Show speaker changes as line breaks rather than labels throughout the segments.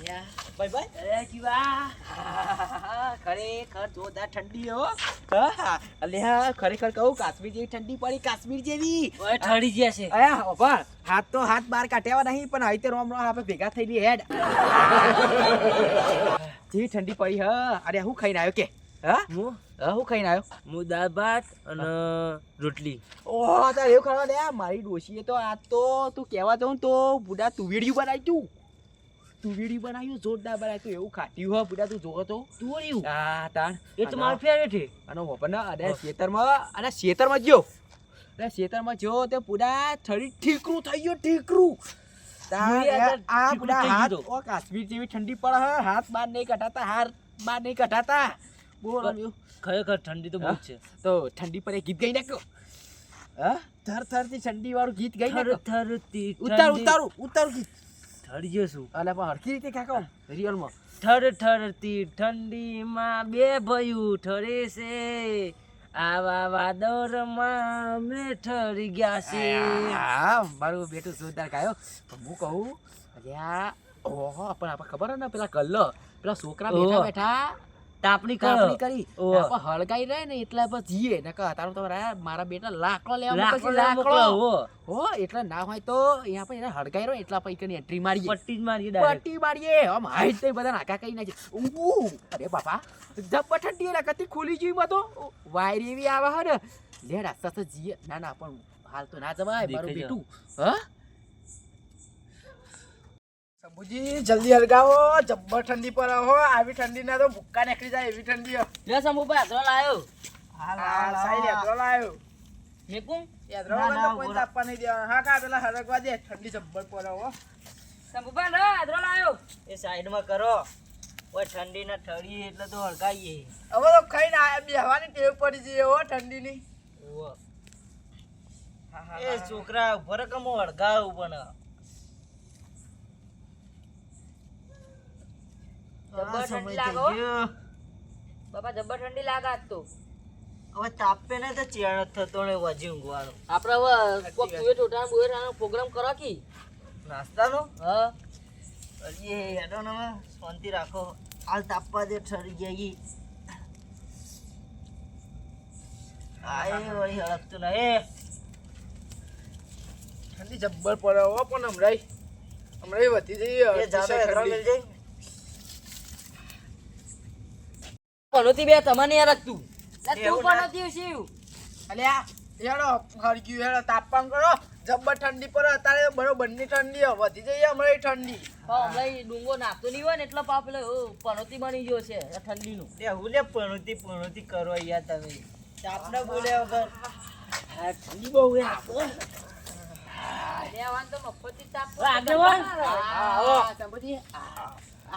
ભાઈ ભાઈ
અરે કિવા
ખરેખર જોરદાર ઠંડી હો. હા અલ્યા ખરેખર કહું કાશ્મીર જેવી ઠંડી પડી, કાશ્મીર જેવી.
ઓય ઠરી ગયા છે.
અયા ઓભા હાથ તો હાથ બહાર કાઢ્યા નહીં, પણ આવી તો રોમ રોમ આપણે ભેગા થઈને હેડ જેવી ઠંડી પડી. હા અરે હું ખાઈને આવ્યો કે
હું
હું ખાઈને આવ્યો?
હું દાળ ભાત અને રોટલી.
ઓહ તારે એવું ખાવા દે. મારી ડોશીએ તો આજ તો તું કહેવા જાઉં તો બુડા તુવેડિયું બનાવ્યું. તુવેડિયું બનાવ્યું જોરદાર બનાવ્યું. એવું ખાટ્યું હો બુડા, તું જોવો તો.
તુવડિયું?
હા તાણ
એ તો મારું ફેવરેટ છે.
અને વપન અને ખેતરમાં જો ખેતરમાં જો તે પૂરા થડી ઠીકરું થઈ ગયું, ઠીકરું. આ પૂરા હાથ ઓ કાશ્મીર જેવી ઠંડી પડે હે, હાથ બહાર નહીં કઢાતા, હાથ બહાર નહીં કઢાતા. બોલ
ખરેખર ઠંડી તો બહુ છે.
તો ઠંડી પર એક ગીત ગાઈ નાખ્યો. હા થર થર થી ઠંડી વાળું ગીત ગાઈ નાખ્યો.
થરથી
ઉતારું ગીત.
ઠરી ગયો છું.
અલે પણ હરખી રીતે કાકા રિયલમાં
થર થરથી ઠંડીમાં બે ભયું ઠરે છે, આવા વાદળમાં અમે ઠરી ગયા છે.
હા મારું બેટું જોરદાર ગાયો. પણ હું કહું અલ્યા ઓહો પણ આપણે ખબર હે ને પેલા કલ્લો પેલા છોકરા બેઠા બેઠા
તાપણી
કાપણી
કરી
કરી આપણે હળગાઈ રહે ને એટલા પર જીએ ને તારું તમારા મારા બેટા લાકડો લેવા
લાકડો
લાકડો
મોકલો.
હો એટલે ના હોય તો અહીંયા પર એને હળગાઈ રહ્યો એટલા પૈકી એન્ટ્રી મારીએ,
પટ્ટી જ મારી direct.
પટ્ટી મારીએ. આમ હાઈટ થઈ બધા નાકા કઈ નાખે. અરે બાપા જબ્બર ઠંડી એના કતી ખુલી જોઈ માં તો વાયર એવી આવે હે ને લે રાસ્તા તો જીએ. ના ના પણ હાલ તો ના જવાય મારું બેટું. હા
શંભુજી જલ્દી હળગાવો, જબ્બર ઠંડી પર હો. આવી ઠંડી ના તો ભૂક્કા નીકળી જાય એવી ઠંડી હો.
લે શંભુભાઈ હાથરો લાયો.
હાલ સાઈ યાદરો લાયો.
મેકું
યાદરો તો કોઈ તાપવા નહીં દેવાનું. હા કા પેલા હળગવા દે, ઠંડી જબ્બર પર હો.
શંભુભાઈ લે હાથરો લાયો. એ સાઈડમાં કરો. ઓય ઠંડી ના ઠરી એટલે તો હળગાઈએ.
હવે તો ખાઈને આયા બેહવાની ટેવ પડી જઈએ હો ઠંડીની.
ઓવો એ છોકરા ઉપર કમો હળગાવ પણ જબર ઠંડી લાગો બાપા, જબર ઠંડી લાગાત તો. હવે તાપે ને તો ચેણ થતો ને વજી ઊંઘવાનો. આપણે હવે કોક તુએ ટોટા બુએટાનો પ્રોગ્રામ કરો કી નાસ્તાનો. હા અરે હેડો ને શાંતિ રાખો. હાલ તાપવા દે ઠરી ગઈ. આય વળી હળકતું ના એ
ઠંડી જબ્બર પર હો. પણ હમણાં વધી જઈએ ઠંડી.
પનોતી બે તમને યાર રાખતું. તું પનોતી શિવ
અલ્યા હેડો હળગ્યું હેડો તાપમાન કરો. જબ્બર ઠંડી પર અત્યારે બરોબર ની ઠંડી હો. વધી જઈએ હમણાં ઠંડી.
હમણાં ડુંગો નાખતો નહીં હોય ને એટલે પાપ પેલો પનોતી બની ગયો છે ઠંડીનું. હું લે પનોતી કરો યાર તમે. આપણે બોલ્યા વગર ઠંડી બહુ હે.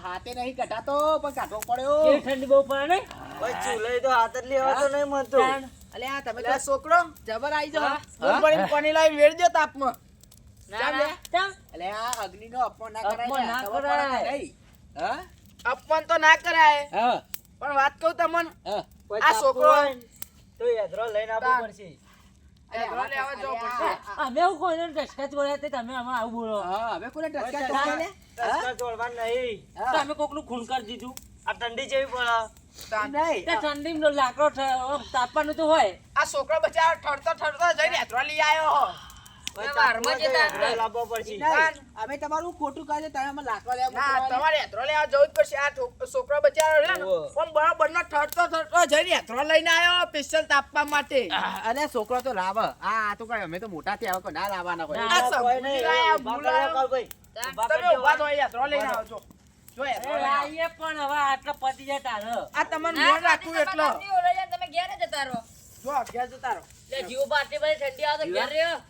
હાથે નહીં કઢાતો પણ કાઢવો પડ્યો.
ઠંડી બહુ પડે ને ચૂલે તો હાથ જ લેવાતો નહીં મળતો.
અલ્યા તમે
પેલા છોકરો
જબર આવી જાઓ.
દૂધ ભરીને પાણી લાવી વેડજો તાપમાં.
અલ્યા અગ્નિનો અપમાન ના કરાય.
અપમાન ના
ખબર
કરાય.
પડે નહીં. હા
અપમાન તો ના કરાય,
હા
પણ વાત કહું તમને
હા
આ છોકરો
તો યાદરો લઈને આવવું પડશે.
યાદરો લેવા જવું પડશે.
અમે હું કોઈને ટચકા ચોર્યા તે તમે આમાં આવું બોલો.
હા હવે કોને ટચકા ટચકા લે?
ટચકા ચોરવા નહીં. તમે કોકનું ખૂન કરી દીધું. આ ઠંડી જેવી પડે.
નહીં
તે ઠંડીમાં લાકડો તાપવાનું તો હોય.
આ છોકરો બચારો ઠરતો જઈને યાદરો લઈ આવ્યો.
લાવવો પડશે.
અમે તમારું ખોટું કાઢે તમે અમે લાકડા લેવા
ના
મોકલવાના.
તમારે યાદરો લેવા જવું જ પડશે. આ છોકરો બચારો છે ને પણ બરાબર નો ઠરતો જઈને યાદરો લઈને આવ્યો સ્પેશિયલ તાપવા માટે.
અને છોકરો તો લાવે. આ તો કઈ અમે તો મોટા થયા કોઈ ના લાવવાના હોય.
આ
કોઈ નહીં.
સમજી
ઉભા
ગયા,
કરો ભાઈ. ઉભા
તમે
કરજો.
ઉભા થો યાદરો લઈને આવો છો. જો યાદરો લઈને આવો.
લાવીએ પણ હવે આટલા પતી જાય તારે.
આ તમને મોન રાખવું એટલો.
તમે ઘેર જતા રહો.
જો અગિયાર જતા રહો.
લે જીવો પાટી બધી ઠંડી આવે તો ઘેર રહ્યો.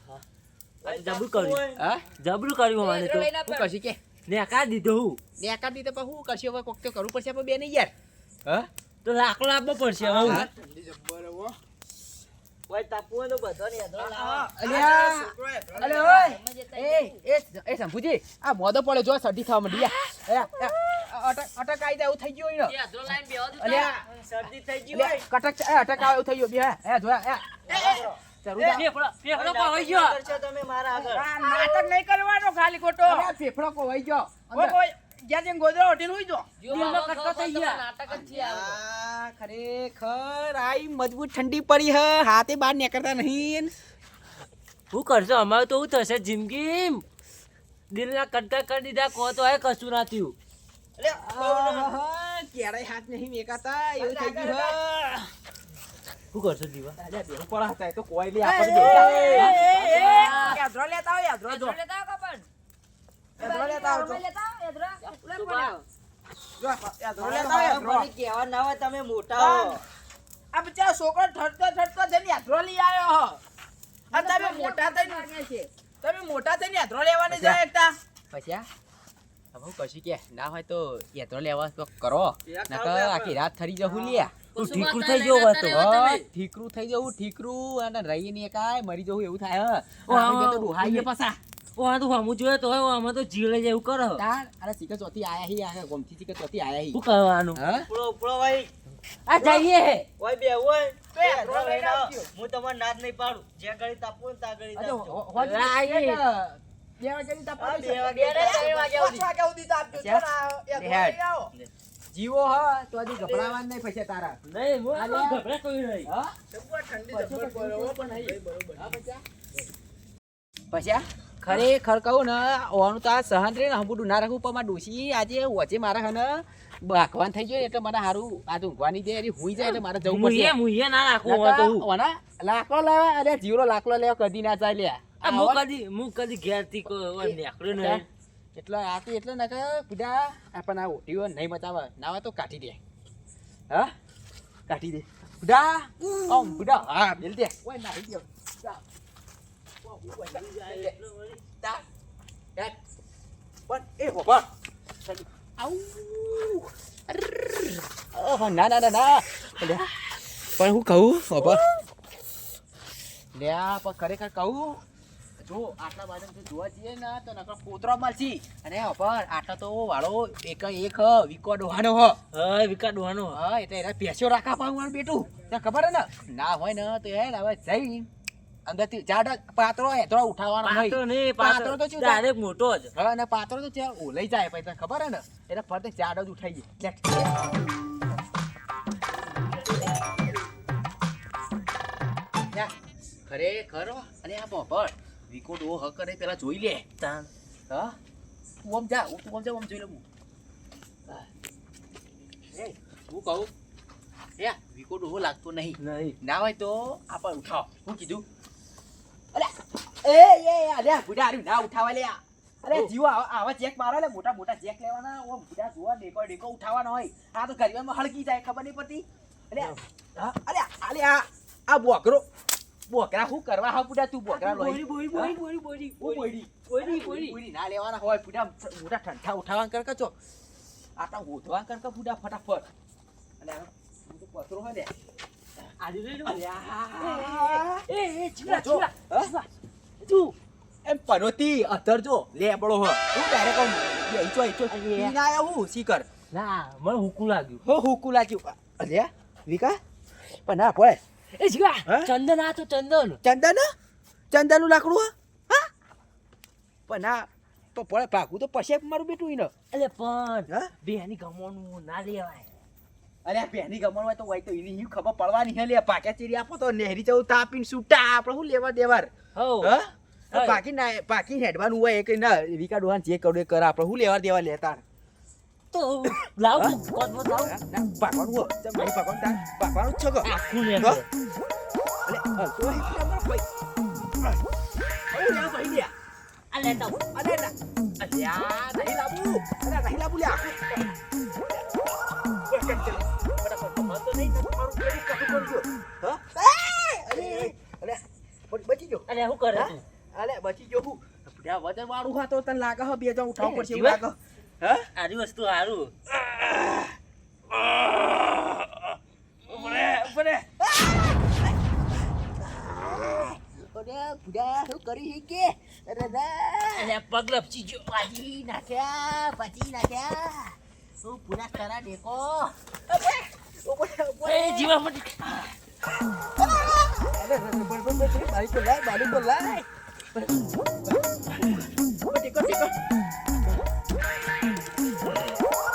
જબરું કર્યું.
હા
જબરું કર્યું અમારે તો.
હું કરશી કે
ને કા દીધો હું.
નેકા દીધે પણ હું કરશી હવે કોક તો કરવું પડશે આપણે બે નહીં યાર. હા
તો લાકડો આપવો પડશે હવે હું.
ઠંડી જબ્બર હો.
ઓય તાપવું હોય તો બધાને યાદ લાવો.
અલ્યા
છોકરો યાદરો
અલે
લઈને
ઓય એ શંભુજી આ મોદો પડે જો સડી થવા માંડી. અટક આવી જાય એવું થઈ ગયું હોય ને.
યાદરો લાઈન બેહો તો
અલ્યા.
શરદી થઈ ગઈ હોય.
કટક અટક આવે એવું થઈ ગયું બે હે જોયા
ફેફડો કો હોય ગયો. તમે મારા આગળ.
આ નાટક નહીં કરવાનો ખાલી ખોટો.
ફેફડો કો વહી ગયો
ઓય, ઓય, ઘેર જઈને ગોદરા ઓઢીને હુઈ જો.
દિલમાં કટકો થઈ ગયા. નાટક જ છે આ.
આ ખરેખર આઈ મજબૂત ઠંડી પડી હ હાથે બહાર નીકળતા નહીં
શું કરશો અમારે તો શું થશે જિંદગી દિલના કટકા કરી દીધા કહો તો હે કશું ના થયું
ક્યારેય હાથ નહીં મેકાતા એવું થઈ ગયું હ
શું કરશો દીવા
અલ્યા બેહુ પડા હતા એ તો કોઈ લે આપણે
યાદરો લેતા આવો, યાદરો જો.
લેતા આવો કપન.
યાદરો લેતા આવો, જો.
લેતા આવો, યાદરો. ઉલે
તું
પડ્યા.
જો, યાદરો લેતા આવો, યાદરો.
કહેવા ના હોય તમે મોટા હો
આ બિચારો છોકરો ઠરતો જઈને યાદરો લઈ આવ્યો હ. અને તમે મોટા થઈને યાદરો લેવા નહીં જાય એકતા.
પછી હવે કશી કે ના હોય તો યાત્રો લેવા તો કરો નકર આખી રાત થરી જવું લ્યા
તું ઠીકરું થઈ ગયો હોય તો
ઠીકરું થઈ જવું ઠીકરું અને રહી ને કાય મરી જવું એવું થાય હ
હા.
આપણે તો ડુહાઈએ પાછા
ઓ તો હમું જોઈએ તો અમે તો જીવડે જેવું કરો
તાર અરે સિકર ચોથી આયા હી આ ગમથી સિકર ચોથી આયા હી
શું કરવાનું
હા
ઉપડો ભાઈ
આ જઈએ
ઓય બે ઓય
તો યાદરો લઈને આવજો.
હું તમારે નાદ નહીં પાડું જ્યાં ઘડી તાપવું ને ત્યાં ઘડી
અરે
તાપજો.
હોજી
આઈએ.
2 વાગ્યાની તાપા
હા, 2
પાંચ વાગ્યા સુધી તો આપજો. જો ના, યાદરો લઈ આવો.
જીવો હ તો હજી ગભરાવાનું નહીં પછી તારા
નહીં હું ગભરા કોઈ નહીં
હા
જબ્બર ઠંડી જબ્બર પડે હો, પણ અહીં બરોબર.
હા પછી ખરેખર કહું ને ઓનું તો આ સહન રે ને હંબુડું ના રાખવું પણ મારા ડોશી આજે વચ્ચે મારા હને બાકવાન થઈ ગયો એટલે મને સારું આ ઊંઘવાની દે એટલે હુઈ જાય એટલે મારે જવું પડશે
મુઈએ ના રાખું હોય તો હું
ઓના લાકડો લેવા અરે જીવરો લાકડો લેવા કદી ના ચાલે
આ હું કદી ઘેર થી નીકળ્યો નહીં
એટલે આતી એટલે ના કે પીડા આપણને આ ઓટીઓ નહીં મચાવે ના હોય તો કાઢી દે હા કાઢી દે પીડા ઓમ પીડા હા બેલ દે ઓય ના દે ના ના ના ના પણ હું કહું બાપા લ્યા પણ ખરેખર કહું જો આટલા બાજુ જોવા જઈએ ને તો નકર પોતરો મળશી અને પર આટલા તો વાળો એક વીકો ડોહાનો હ
હા વિકા ડોહાનો
હા એટલે એના પેસ્યો રાખા પાવાનું બેટું તને ખબર હે ને ના હોય ને તો એ હવે જઈ અંદરથી જાડા પાત્રો હેતરો ઉઠાવવાનો
પાત્રો
નહીં
નહીં
પાત્રો તો શું થાય?
ડાયરેક્ટ મોટો જ
હા અને પાત્રો તો ત્યાં ઓલાઈ જાય પછી તને ખબર હે ને એટલે ફરતે જાડો જ ઉઠાઈ જાય ખરેખર અને આ બોપર વિકો ડો હ કરે પેલા જોઈ લે
તાન
હા તું આમ જા તું આમ જા આમ જોઈ લે હું એ હું કહું એ વિકો ડો લાગતો નહીં
નહીં
ના હોય તો આપણે ઉઠાવ હું કીધું અરે બુડા આર્યું ના ઉઠાવા લે અરે જીવો આવા ચેક મારો લે મોટા મોટા ચેક લેવાના ઓ બુડા જોવા ડેકો ઉઠાવવાનો હોય આ તો ગરીબમાં હળકી જાય ખબર નહીં પડતી અરે આ બોકરા શું કરવા હા બુડા તું બોકરા લોહી બોરી ના લેવાના હોય બુડા મોટા ઠંઠા ઉઠાવવા કર છો આટા ગોધવા કર બુડા ફટાફટ અને હું તો પથરો હોય ને
આજે લઈ લો
તું એમ પનોતી અધર જો લેબડો હ હું ડાયરેક્ટ ઈચો હું શીકર
ના મને હુકું લાગ્યું
હો હુકુ લાગ્યું અલ્યા વિકા પણ ના પડે
એ જીવા
હા?
ચંદન આ તો ચંદન
ચંદનનું લાકડું હા પણ ના તો પડે પાકું તો પછી મારું બેટું ઈને
એટલે પણ
હા
બેની ગમવાનું ના લેવાય
અરે આ પહેની ગમણ હોય તો હોય તો એની ખબર પડવાની હે લે પાક્યા ચીરી આપો તો નેહરી જવું તાપીને છૂટા આપણે શું લેવા દેવાર
હો
હા
હા.
પાકી હેડવાનું હોય કે ના વિકા ડોહાન જે કરું એ કરે આપણે શું લેવા દેવા લેતા
તો લાવ કોદમો લાવ
પાકવાનું હો ચમ નહીં પાકવાનું તાર પાકવાનું જ છો કે
આખું ને
હા? અલે તો હે કેમ ભાઈ ઓ લે ભાઈ લે
આ લેતા આવો.
અરે ના અલ્યા નહીં લાબુ અરે નહીં લાબુ લે બચી ગયો
અરે શું કરે તું
અલે બચી ગયો હું વજન વાળું હા તો તને લાગે હ બે જણ ઉઠાવવું પડશે એવું
જીવા?
લાગે હા
આરી વસ્તુ સારું
બુડા શું કરી હી કે અરે
અરે પગ લપસી ગયો
પાજી નાખ્યા હું પૂરા કરા દેખો
એ જીવા મટી
અરે બારી પર લાય ટેકો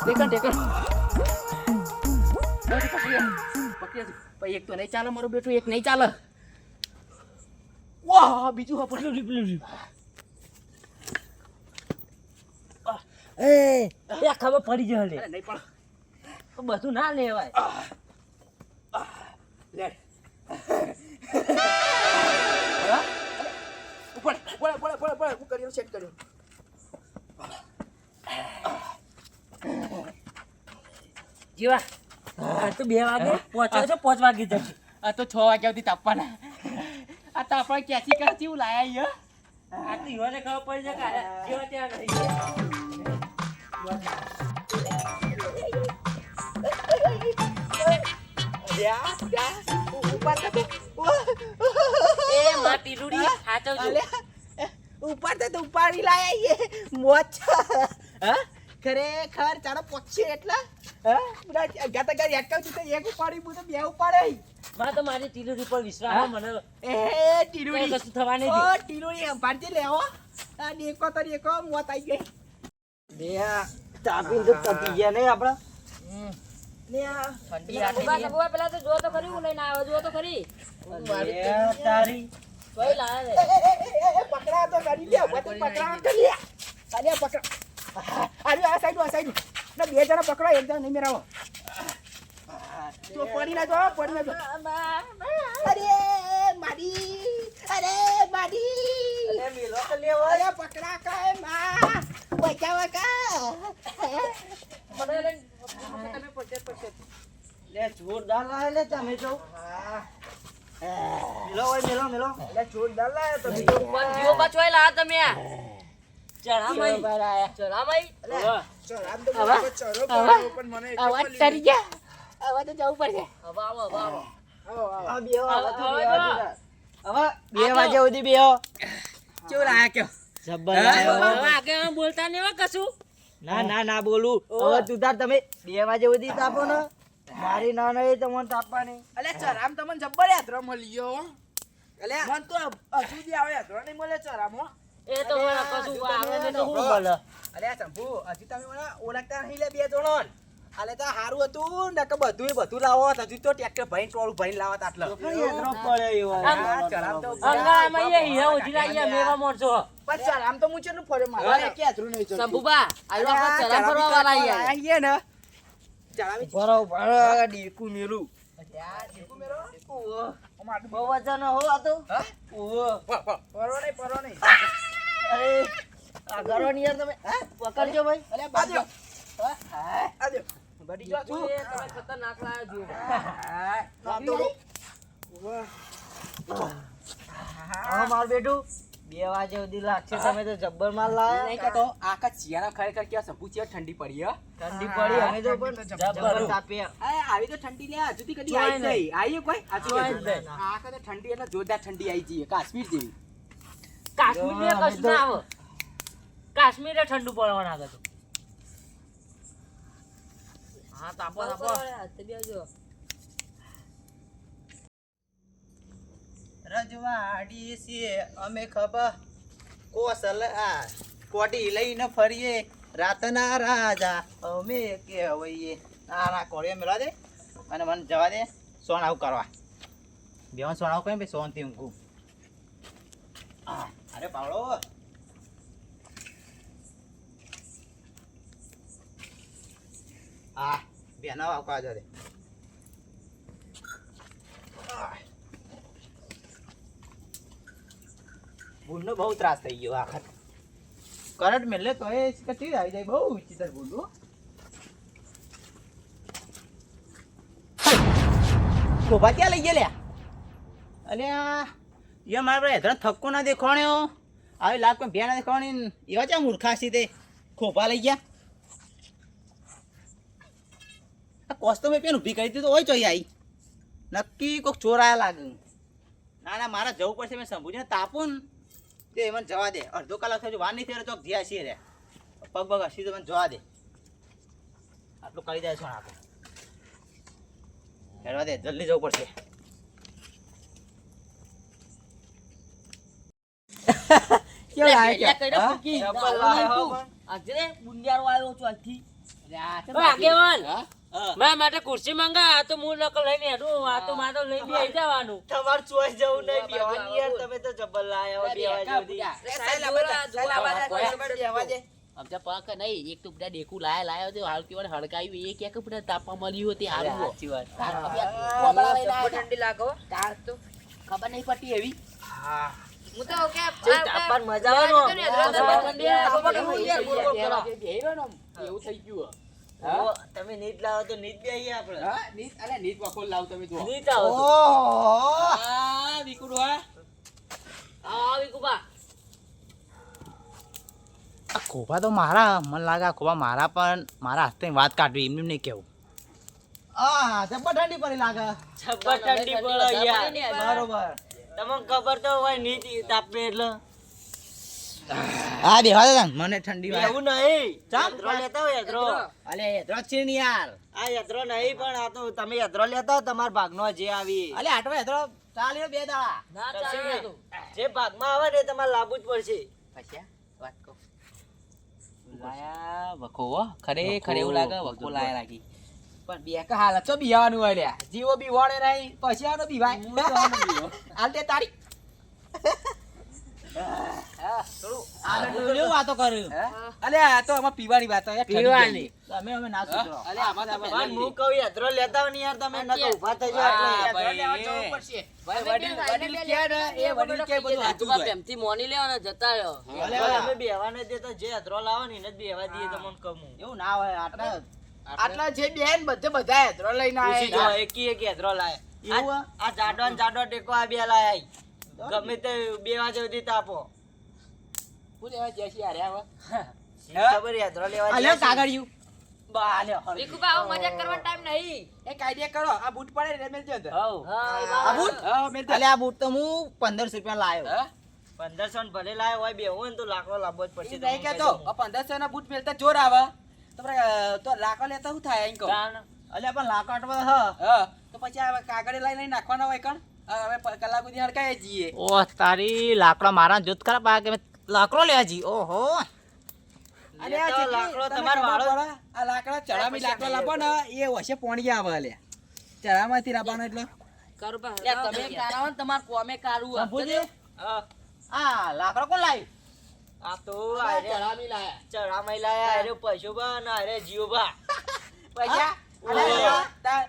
ટેકન એક તો નહીં ચાલે મારું બેટું, એક નહીં ચાલે. વાહ બીજું હા પડ્યું.
એ ખબર પડી જાય લે.
અરે નહીં પણ
બધું ના લેવાય.
લે ઉપર હું કર્યો સેટ કર્યો.
જીવા આ તો 2 વાગે પહોંચ્યો છો, 5 વાગે જશે.
આ તો 6 વાગ્યા સુધી તાપવાના. આ તો આપણે કેસી કેસી હું લાયા
આ તો ઈવાને ખબર પડી જાય કે જીવા ત્યાં નહીં. એ માં ટીલુડી સાચવજો.
ઉપાડી લાયા મોચ. ખરેખર ચાલો પક્ષી એટલા ગાતા ગાડી અટકાવતી તો એક ઉપાડી હું તો 2 ઉપાડે.
માં તો મારી ટીલુડી પર વિશ્વાસ મને
એ ટીલુડી
કશું થવા નહીં
ઓ
દે.
ટીલુડી અંબાડતી લેવો. આ દેકો તો દેકો મોત આવી ગઈ.
બે તાપીને તો તપી ગયા નહીં આપડા.
લે આ
ઠંડી
સબુબા,
આટી
સબુબા, પેલા તો જો તો ખરી હું લઈને આવ્યો, જો તો ખરી.
બે તારી
કોઈ લાવે રે.
પકડા તો કરી લે બધું પકડા કરી લે. અરે પકડા અરે આ સાઈડ ના 2 જણા પકડો, એક જણા નહીં મેરાવો. તો પડી ના જો અરે માડી
અરે મિલો તો લેવો.
અરે પકડા કાય માં બચાવા કા.
લે જોરદાર લાવે લે તમે જો. મિલો હોય મિલો.
એટલે જોરદાર લાયો તો
પણ જીવો બચવાય લા તમે. ચઢામઈ ચઢામઈ.
આમ તો મને ચરો પડ્યો પણ મને
આવાજ તરી ગયા. આવા તો જવું પડશે. હવે આવો
આવો
આ બે
હવે
હવે 2 વાગ્યા સુધી બેહો.
કેવું લાયા કયો
જબ્બર લાવ્યો.
આગળ બોલતા નહીં હો કશું.
ના બોલું. હવે તું તાર તમે 2 વાગ્યા સુધી તાપો ને. મારી ના નહીં તમને તાપવાની.
અલે ચરામ તમને જબ્બર યાત્રા મળ્યો. અલે મન તો હજુ દી આવે યાત્રા નહીં મળે ચરામ હો.
એ તો મને કશું આવે ને તો હું બોલે.
અલે શંભુ હજી તમે મને ઓળખતા નહીં લે 2 જણો. અલે તો હારું હતું ને કે બધું લાવો હજુ તો ટ્રેક્ટર ભરીને ટોળું ભરીને લાવત આટલો.
યાત્રા પડે એવો.
આ ચરામ તો
અંગામાં એ હીરા ઉજલા અહીંયા મેવા મોરસો.
પણ ચરામ તો હું ચેટલું ફર્યો મારે કે યાત્રું નહીં ચડતું.
શંભુબા આયો આપણે ચરા ફરવા વાળા અહીંયા.
આઈએ ને ચરામી
બરો ડીકુ મેલું.
યાર દેખો મેરો ઓ મારું
બહુ વજન હો આ તો.
હા
ઓહો.
પરો નહીં
અરે આ ગરો ની યાર તમે પકડજો ભાઈ.
અલે બાજો આજો બડી જો છું
એ તમે ખતરનાક લાયા જુઓ.
નામ તો
હા માર બેટું 2 વાગ્યા સુધી લાગશે. તમે તો જબ્બર માલ લાયા.
નહીં કહેતો આખા ચિયાના ખરેખર કે સંપુ ચિયા ઠંડી પડી હે.
ઠંડી પડી અમે તો પણ જબ્બર તાપ્યા.
આ આવી તો ઠંડી ને હજુ થી કદી
ચોય
આવી નહીં આવી કોઈ
ચોય નહીં.
આખા તો ઠંડી એટલે જોરદાર ઠંડી આવી જઈએ કાશ્મીર જેવી.
કાશ્મીર ને કશું ના આવે. કાશ્મીરે ઠંડુ પડવા નાખે તો. હા તાપો
હાથે બેસજો.
રજવાડી છે અમે ખબર કોસલ આ કોટી લઈને ફરીએ રાતના રાજા અમે કહેવાઈએ. આ કોળીએ મેળવા દે અને મને જવા દે સોન આવું કરવા. બેવાન સોન આવું કઈ સોનથી ઊંઘું. અરે બાવળો હા બેનો આવવા જો દે. ભૂલનો બહુ ત્રાસ થઈ ગયો આખર. કરંટ મેલે તો એ કટી આવી જાય. બહુ વિચિત્ર ભૂલું. ખોભા ક્યાં લઈ ગયા લ્યા? અલ્યા એ મારા હેધર થક્કો ના દેખાણ્યો. આવી લાખ કોઈ ભ્યા ના દેખાણી. એવા ચા મૂર્ખાસી તે ખોભા લઈ ગયા. કોસ્તો મેં પેન ઊભી કરી દીધું હોય ચોઈ આવી. નક્કી કોઈક ચોરાયા લાગે. ના મારે જવું પડશે. મેં સંભૂજીને તાપું ને તે મને જવા દે. અડધો કલાક થયો વાર નહીં થયો ચોક જ્યાં છીએ રે પગ હસી તો મને જવા દે. આટલું કરી જાય છો ને આપણે હેરવા દે. જલ્દી જવું પડશે.
આજે બુંડિયારો આવ્યો છું આજથી. આગેવાન
હા?
મારા માટે ખુરશી માંગા આ તો હું નકલ લઈને હેડું આ તો મારે તો લઈને બેસી જવાનું
તમાર ચોઈસ જવું નહીં બેવાની યાર તમે તો જબર લાયા હો બેવા જેવી
અમજા પાક નહીં એક તો બધા ડેકુ લાયા તો હાલ કેવાને હડકાયું એ કે બધા તાપા મળ્યું હતી હારું સાચી વાત
ઠંડી લાગો તાર તો
ખબર નહીં પડતી એવી
હું તો કે
તાપમાન મજા આવે
એવું થઈ ગયું
તમે નીટ લાવો તો નીટ બેહીએ આપણે
હા નીત અલે નીત વખોલ લાવ તમે જો
નહીં થાવ
આ વિકુડો
આ વિકુબા
આ ખોભા તો મારા મને લાગે આ ખોભા મારા પણ મારા હાથે વાત કાઢવી એમને નહીં કેવું જબ્બર ઠંડી પડી લાગે
જબ્બર ઠંડી પડે યાર
બરોબર
તમને ખબર તો હોય નીતિ તાપે એટલે
હા બેહવા દે મને ઠંડી
એવું નહીં
ચાલ.
યદ્રો લેતા હોય યદ્રો
અલે હેદરો છે ને યાર
આ યદ્રો નહીં પણ આ તો તમે યદ્રો લેતા હોય તમારા ભાગનો જે આવી
અલે આટલો હેદરો ચાલ્યો બે દાડા
ના ચાલે તો
જે ભાગમાં આવે ને તમારે લાવવું જ પડશે
પછી વાત કહો લાયા વખો હો ખરેખર એવું લાગે વખો લાયા લાગી પણ બે કા હાલ છો બિયાવાનું હોય લ્યા જીવો બી વળે નહીં પછી આનો બીવાય હાલ તે તારી હા થોડું
કેવું વાતો કર્યું
અલે આ તો આમાં પીવાની વાત હોય
પીવાની.
તમે અમે ના સુધરો
અલે આમાં તો
પણ હું કહું યદ્રો લેતા હોય ને યાર તમે ન તો ઊભા થઈ જાઓ એટલે
પ્રેમથી મોની લેવાના જતા રહ્યો
અમે બેહવા નહીં દેતા જે યદ્રો લાવો ને એને જ બેહવા દઈએ તમને કહું
એવું ના હોય આટલા
આટલા જે બેન બધા હેદરો લઈને
પૂછી જો
આયા
એકી એક યદ્રો લાય
એવું
આ જાડો ને જાડો ટેકો આ બે લાય ગમે તે 2 વાગે સુધી તાપો
હું લેવા જઈશ યાર હવે
ખબર યદ્રો લેવા
અલે
જાય છે.
કાગળિયું બા લે
વિકુબા આવો મજાક કરવાનો ટાઈમ નહીં
એ કાયદે કરો આ બૂટ પડે ને મેલ જતો
હઉ.
આ બૂટ
હા મેલ
અલે આ બૂટ તો હું 1500 રૂપિયા લાયો
હા
1500 ને ભલે લાય હોય બેહવું હોય ને તો લાકડો લાવવો જ પડશે
એ નહીં કેતો આ 1500 ના બૂટ મેલતા જોર આવે તમારે તો લાકડો લેતા શું થાય એમ કહો
અલે પણ લાકડમાં હ
હા તો પછી આ કાગળે લઈને નાખવાના હોય કણ હવે કલાક સુધી હડકાય જઈએ
ઓહ તારી લાકડા મારા જોત ખરાબ આ કે લાકડો લેવા જી ઓહો
અરે
એ
આ
તો
જેટલી
લાકડો
તને
તમારો
ખબર
વાળો.
પડે? આ લાકડા ચડામી લાકડો લાવો ને એ વચ્ચે પોણી આવે લે ચડામાંથી લાવવાનો એટલે
કરુબા
તમે
કારાવો ને તમાર કોમે કારું
સંભુજી
હા.
આ લાકડો કોણ લાવ્યું
આ તો આરે
ચડામી લાયા
ચરામાઈ લાયા અરે પશુબા ને અરે જીવબા
પૈસા અરે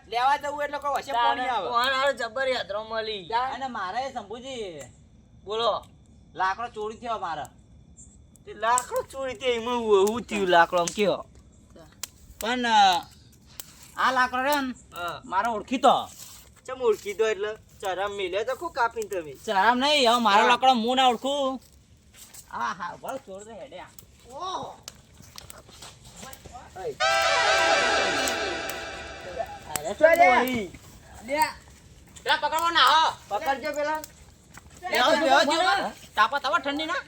લેવા જવું એટલે કોઈ વચ્ચે પોણી આવે
કોણ હાર જબર યાત્રો મળી
અને મારે સંભુજી
બોલો
લાકડો ચોરી થયો મારે
તે લાકડો ચોરી તે એમાં હું થયું લાકડો આમ કયો
પણ આ લાકડો રે ને
હા
મારે ઓળખીતો
ચમ ઓળખી દો એટલે ચરામ મિલે તો ખૂબ કાપીને તમે
ચરામ નહીં હવે મારો લાકડો હું ના ઓળખું હા હા બળ ચોર રે હેડે ઓહો
અરે તો બોલી.
પેલા પકડવો ના હો
પકડજો પેલા
તાપા તવા ઠંડી ના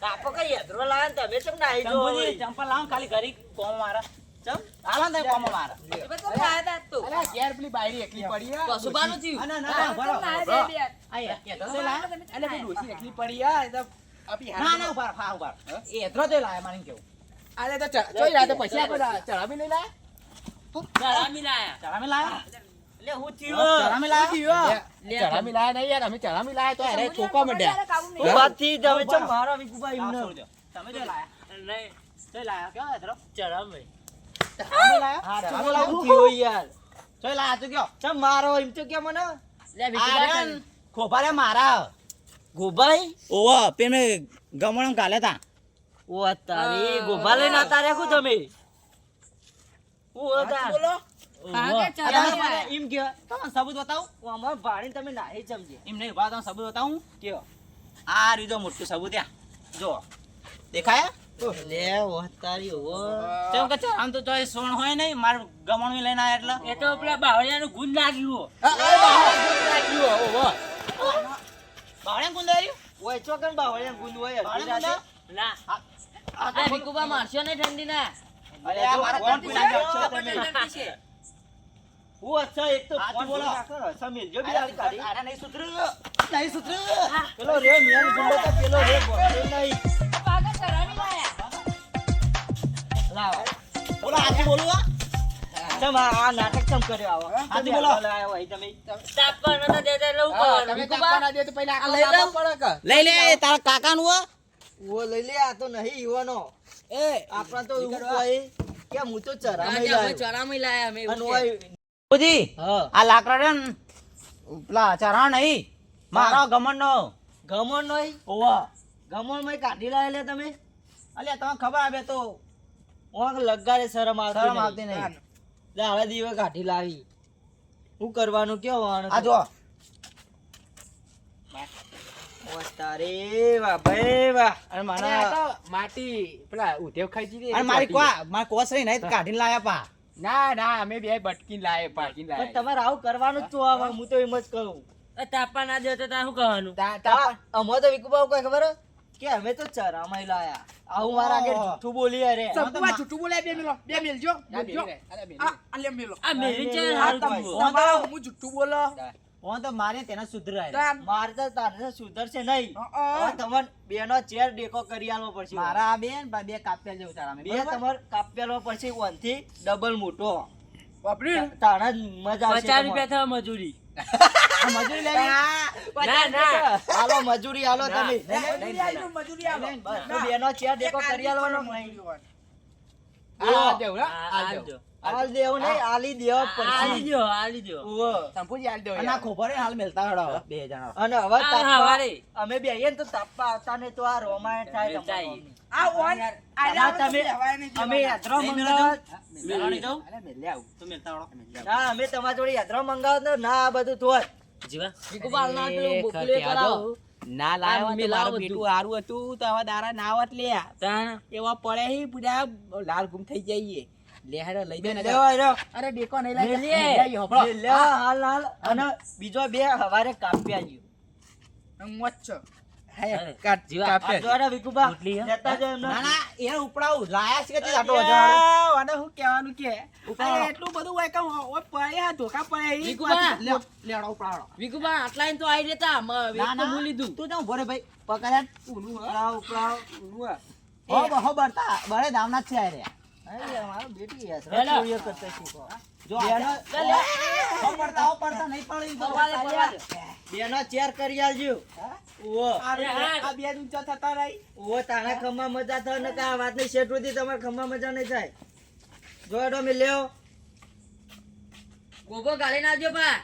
તાપો કઈ યાત્રો લાયા ને તમે ચમ નાહી જો
સંભુજી ચંપલ લાવ ખાલી ઘરી કોમ મારા ચમ આલા દે કોમ મારા
અરે ઘેર પેલી બાયરી એકલી પડી હે
પશુબાનું થયું
ના ના બરાબર આયા કે તો લાય
અલે પેલી ડોશી એકલી પડી હે એ તો આપી
ના ના ઉભા ફા ઉભા એ એતરો તે લાય મારી કેવું
અલે તો ચોઈ રાતે પૈસા આપણે ચડામી લઈ લાય
ચરામી લાયા
ચરામે લાય
એટલે હું થયું
ચરામે લાય
ચડામી લાયા નહીં યાર અમે ચડામી લાયા તો અરે ચોકા મંડ્યા
હું વાતથી તમે ચમ મારા વિકુબા એમને
તમે જો લાયા
નહીં
જોઈ લાયા કેવો એતરો
ચરામે
ચરામે લાયા
હા
ચરામે લાવું થયું યાર
જોઈ લાયા તું કયો
ચમ મારો એમ તો કે મને
આ ખોભા રે મારા
ગોભાઈ
ઓવા પેને ગમણમ ગાલે તા
ઓ તારી ગોભા લઈને આતા રહ્યા કુ તમે ઓ હતા
બોલો
એમ કે
તમને સબૂત બતાવું
અમાર ભાણી તમે નાહી જમજે
એમ નહીં ઉભા તમને સબૂત બતાવું
કયો
આ રીતો મોટું સબૂત ત્યાં જો દેખાય
લે ઓ તારી ઓ
કેમ કે આમ તો ચોય સોણ હોય નહીં માર ગમણું લઈને આયા એટલે
એ તો પેલા બાવળિયાનું ગુંદ લાગ્યું
બાવળે ગુંદાર્યું
ઓય ચોકન બાવળિયા ગુંદ હોય
બાવળે ગુંદાર્યું?
ના
વિકુબા મારશો નહીં ઠંડી ના
અરે આ મારા કોણ પૂછ્યા
છો તમે હું અચ્છા એક તો
હાચું
ફોન
બોલો.
બોલો સમીર જો બિલાડી કાઢી
અરે નહીં સુધર્યું નહીં સુધર્યું
પેલો રે મિયાન ગુંડો તો પેલો રે બોલતો નહીં
પાગલ કરાવી લાયા
લાવ
બોલો આજે બોલું હો?
ચમ આ નાટક ચમ કર્યો આવો
હાથી બોલો.
લાયો હોય તમે
તાપવા નતા દેતા એટલે હું
હા,
કરવાનું?
તમે
વિકુબા?
તાપવા ના દે તો પહેલા
આ
આટલો
લઈ
તાપવો
લઉં?
પડે કે?
લઈ લે તારા કાકાનું હો.
ઓ લઈ લે આ તો નહીં ઈવાનો
એ
આપણા તો એવું કોઈ કે હું તો ચરામાં
આજે અમે
લાયો
ચરામાં લાયા અમે
અને
એવું કે.
ઓય
બુજી,
હા
આ લાકડા રે ને, પેલા ચરા નહીં મારો ગમનનો.
ગમણ નહીં
ઓવા
ગમણ માં કાઢી લાયા લે તમે
અલ્યા તમને ખબર આવે તો
ઓંગ લગાડે શરમ આવતી
શરમ
નહીં.
આવતી નહીં.
લે હવે દીવે કાઢી લાવી શું કરવાનું કેવો
આ જો
તારે વાહ ભાઈ વાહ
અને
અને આ
મારા
તો માટી પેલા ઉધેવ ખાઈ જીધી
અને મારી મારી કોસ રહી નહીં કાઢીને લાયા પા.
ના ના અમે બે બટકીને લાયે પાકીને
પણ
લાયે
તમારે આવું કરવાનું જ તો હવે હું તો એમ જ કહું
એ તાપવા ના દેતા તાર શું કરવાનું?
અમે તો વિકુબાબુ કોઈ ખબર હે? કે અમે તો ચરામાં લાયા આવું મારા આગળ જૂઠું બોલી અરે
સંપુમાં છૂટું બોલાય બે મેલજો મેલજો. આ લે મેલો
આ મેરી છે
આ
હારું
તમે
થયું.
તમારો હું જુઠ્ઠું બોલો
હું તો મારે તેને સુધરાય.
તાન.
મારે તો તારે સુધરશે નહીં હવે તમને બેનો ચેર ડેકો કરી આલવો પડશે
મારા આ બેન બે કાપ્યા જેવું તારા અમે.
બે
બરોબર?
તમારે કાપેલો પડશે ઓનથી ડબલ મોટો
વાપરી
તારા જ મજા આવશે
50
તમારે.
રૂપિયા થયો મજૂરી.
આ મજૂરી લેવી?
ના ના
હાલો મજૂરી હાલો તમે
મજૂરી આલો મજૂરી આલો
બસ તો બેનો ચેર ડેકો કરી આલવાનો
આ દેવ
આ
આ દેવ
હાલ દેવું નહીં આલી દેવો
આલી
પડશે
દ્યો, આલી દ્યો.
ઉવ્વ.
સંપુજી આલ દેવ
અને આ ખોભરે હાલ મેલતા હડો બે જણા.
અને હવે
આ
તાપવા
હવારે.
અમે બેહીએ ને તો તાપવા આવતા ને તો આ રોમાયણ થાય
થાય.
તમારું.
આ ઓન
ના, તમે અમે યાત્રા મંગાવત
મેલવાની જાઉં?
અરે મેલે આવું
તો મેલતા હડો.
ના અમે તમારી જોડે યાત્રા મંગાવત ને ના આ બધું થોત
જીવા. વિકુબા હાલના પેલું બોકલે કરાવો.
ના લાયો
આ
તો
મિલાવો
મારું
બધું.
બેટું હારું હતું તો હવે દારા નાવત લે
તાણ.
એવા પડે હી પૂરા લાલ ગુમ થઈ જઈએ લે હેડો લઈ દે ને
લેવા રહ્યો
અરે ડેકો નહીં લાગે
મેલીએ.
લઈ હોબળો
લેવા હાલ હાલ અને બીજો બે હવારે કાપ્યા ગયો
મોચ છો
કાટ
જીવા.
કાપે
આ જોડે વિકુબા
રોટલી, હે?
લેતા જાઓ એમને.
ના ના એને ઉપડાવું લાયા છે કે તે આટલો વધારે.
આને શું કહેવાનું કે
ઉપાડો.
આ એટલું બધું હોય કે ઓય પડે આ ધોકા પડે ઈ
વિકુબા.
પાછી
લ્યો, લેવડો ઉપડાવડો.
વિકુબા આટલા તો આવી રહેતા
ના ના
હું લીધું.
તું જાઉં ભરે ભાઈ પકડ્યા.
ઊનું હે,
ઉપડાવો, ઉપડાવો.
ઊનું હે.
હો બરતા બરે દામના જ છે આ રે.
અરે, મારો બેટી યાત્રા
હેલો.
ચોરીઓ કરતા શીખો.
જો
બેનો
હો પડતા નહીં પડી તો
પડવા દે, પડવા દે.
બેનો ચેર કરી આલજો ઓવો
આ બે ઊંચા થતા રહી
ઓવો તારા ખમ્મા મજા થાય ને કે આ વાતની શેઠોથી તમારે ખમ્મા મજા નહીં થાય જોડો મે લ્યો
ગોગો ગાળી નાખજો પા.